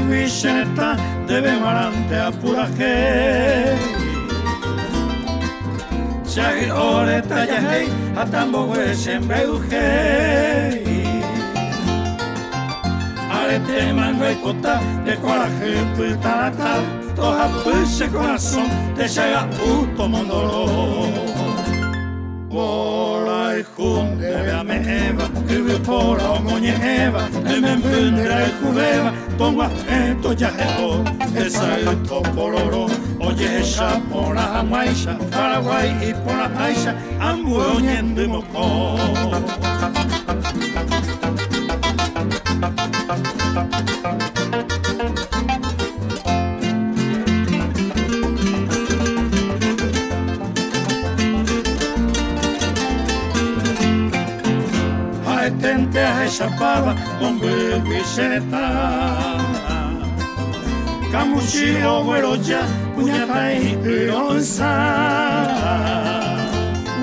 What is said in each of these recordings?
vicenta debe marante a pura que Shagi ore taya hei atambo we sembe uje Arete mango y cota de coraje putarata Toja puse corazón te llega puto mondoro Våra i sjön, jag med Eva, huvud på och många Eva, men bundra i sjuveva, de var ett och jag är esa ut och pororo, och jag på la maisha, Paraguay y por la aisha, ambuñendo moco. Tente a chapava con bebiceta Camuchillo güeroya puñata y onza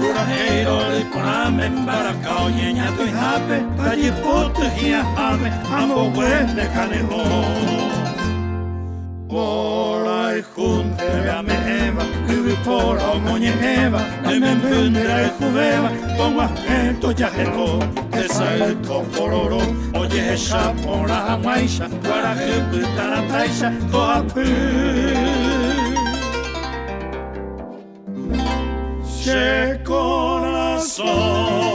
Urajero de coname embaracao ñeñato y jape Tallipoto y ajame Ambo de canejo Våra i junte veame Eva Huvud på och många Eva Men bundra i sjuveva Pongo agento ya jelo Esa ut och pororo Oye esa por la maisha Para jeputa la taisha Toa pu Che corazón